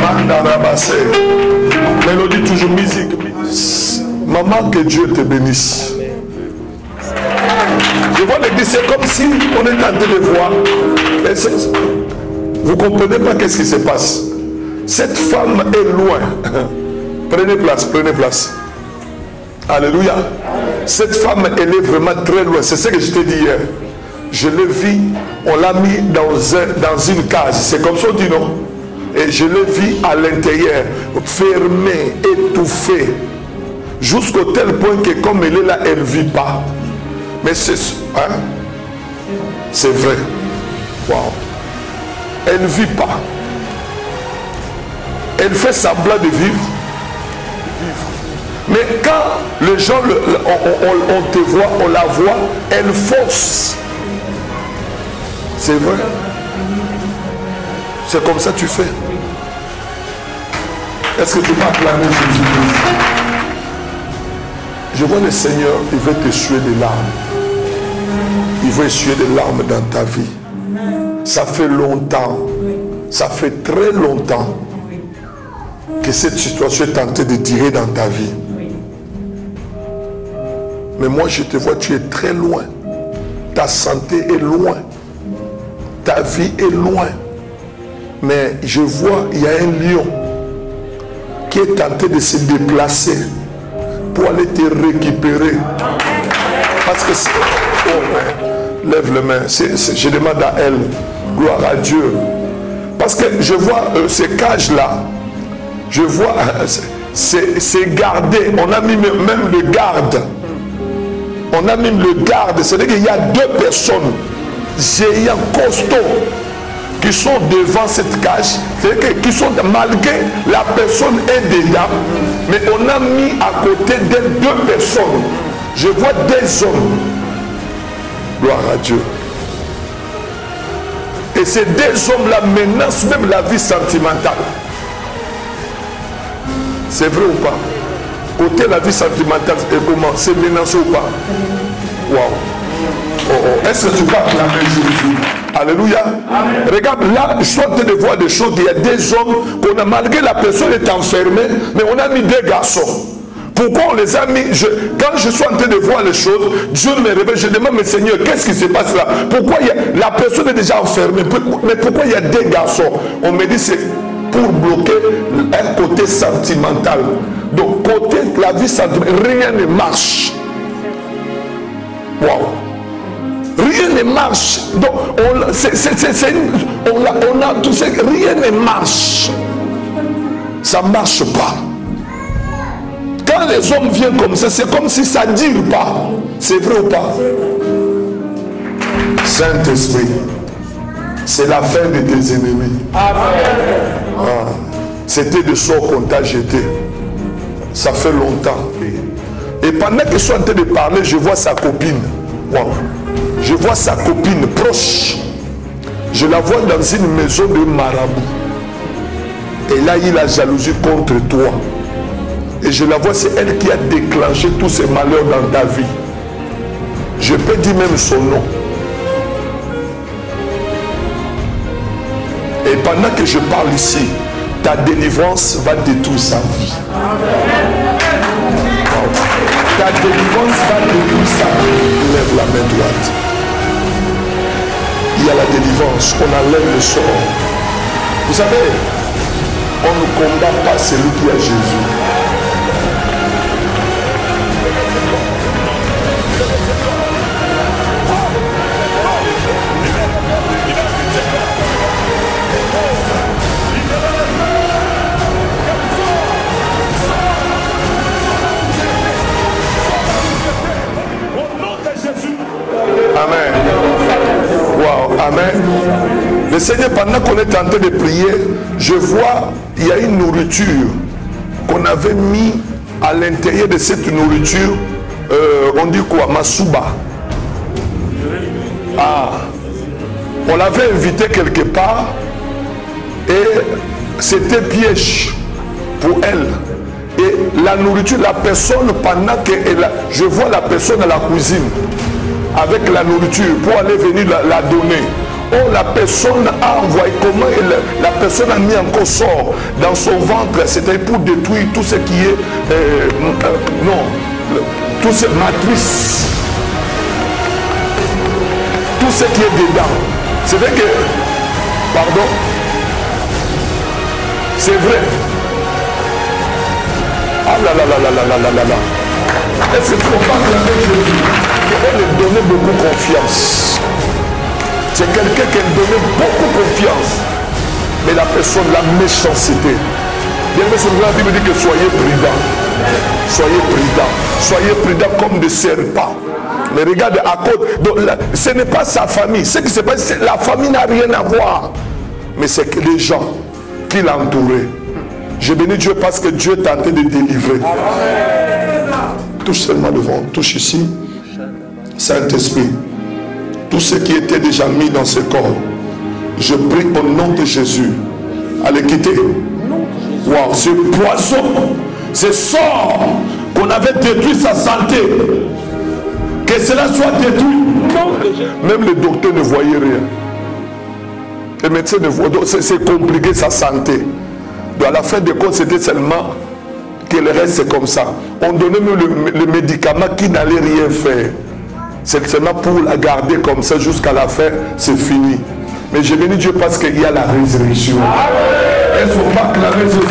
Mandarabase. Mélodie toujours musique. Maman, que Dieu te bénisse. Je vois l'église, c'est comme si on est en train de voir. Vous ne comprenez pas qu'est-ce qui se passe. Cette femme est loin. Prenez place, prenez place. Alléluia. Cette femme, elle est vraiment très loin. C'est ce que je t'ai dit hier. Je l'ai vu, on l'a mis dans une cage. C'est comme ça on dit, non? Et je l'ai vu à l'intérieur, fermé, étouffé. Jusqu'au tel point que comme elle est là, elle ne vit pas. Mais c'est hein? C'est vrai. Wow. Elle ne vit pas. Elle fait semblant de vivre. Mais quand les gens, on te voit, on la voit, elle force. C'est vrai. C'est comme ça que tu fais. Est-ce que tu vas acclamer Jésus-Christ? Je vois le Seigneur, il veut t'essuyer des larmes. Il veut essuyer des larmes dans ta vie. Ça fait longtemps, ça fait très longtemps que cette situation est tentée de durer dans ta vie. Mais moi je te vois, tu es très loin. Ta santé est loin. Ta vie est loin. Mais je vois, il y a un lion qui est tenté de se déplacer pour aller te récupérer. Parce que c'est... Oh, lève les mains. Je demande à elle. Gloire à Dieu. Parce que je vois ces cages-là. Je vois... C'est gardé. On a mis même le garde. On a mis le garde. C'est-à-dire qu'il y a deux personnes géants costauds qui sont devant cette cage, c'est-à-dire qui sont, malgré la personne est dedans, mais on a mis à côté d'elle deux personnes. Je vois des hommes. Gloire à Dieu. Et ces deux hommes-là menacent même la vie sentimentale. C'est vrai ou pas? Côté la vie sentimentale, et comment? C'est menacé ou pas? Waouh! Oh, oh. Est-ce que tu vas acclamer Jésus? Alléluia. Amen. Regarde, là, je suis en train de voir des choses. Il y a des hommes qu'on a, malgré la personne est enfermée, mais on a mis deux garçons. Pourquoi on les a mis? Quand je suis en train de voir les choses, Dieu me révèle. Je demande, mais Seigneur, qu'est-ce qui se passe là? Pourquoi la personne est déjà enfermée? Mais pourquoi il y a deux garçons? On me dit c'est pour bloquer un côté sentimental. Donc, côté la vie sentimentale, rien ne marche. Waouh! Rien ne marche. Donc, on a tout ça. Rien ne marche. Ça ne marche pas. Quand les hommes viennent comme ça, c'est comme si ça ne dure pas. C'est vrai ou pas? Saint-Esprit, c'est la fin de tes ennemis. Ah, c'était de sort qu'on t'a jeté. Ça fait longtemps. Et pendant que je suis en train de parler, je vois sa copine. Wow. Je vois sa copine proche. Je la vois dans une maison de marabout. Et là, il a jalousie contre toi. Et je la vois, c'est elle qui a déclenché tous ces malheurs dans ta vie. Je peux dire même son nom. Et pendant que je parle ici, ta délivrance va détruire sa vie. Ta délivrance va détruire sa vie. Lève la main droite. Il y a la délivrance, on enlève le sort. Vous savez, on ne combat pas celui qui a Jésus. Amen. Wow, amen. Le Seigneur, pendant qu'on est en train de prier, je vois, il y a une nourriture qu'on avait mis à l'intérieur de cette nourriture. On dit quoi? Masuba. Ah. On l'avait invité quelque part et c'était piège pour elle. Et la nourriture, la personne, pendant que je vois la personne à la cuisine avec la nourriture pour aller venir la donner. Oh, la personne a envoyé, comment la personne a mis encore sort dans son ventre, c'était pour détruire tout ce qui est, tout ce matrice, tout ce qui est dedans. C'est-à-dire que, pardon, c'est vrai. Ah là là là là là là là là là. Est-ce qu'il ne faut pas clamer Jésus? Il faut lui donner beaucoup confiance. C'est quelqu'un qui a donné beaucoup confiance. Mais la personne, la méchanceté. Bien aimé, c'est la Bible dit que soyez prudents. Soyez prudents. Soyez prudents comme des serpents. Mais regarde, à côté, ce n'est pas sa famille. Ce qui se passe, la famille n'a rien à voir. Mais c'est que les gens qui l'entouraient. Je bénis Dieu parce que Dieu est en train de délivrer. Touche seulement devant, touche ici. Saint-Esprit, tout ce qui était déjà mis dans ce corps, je prie au nom de Jésus à le quitter. Waouh, ce poison, ce sort qu'on avait détruit sa santé, que cela soit détruit. Même le docteur ne voyait rien. Les médecins ne voyaient pas. C'est compliqué sa santé. Donc à la fin de compte, c'était seulement que le reste c'est comme ça. On donnait même le médicament qui n'allait rien faire. C'est seulement pour la garder comme ça jusqu'à la fin, c'est fini. Mais je bénis Dieu parce qu'il y a la résurrection. Est-ce qu'on va clamer Jésus?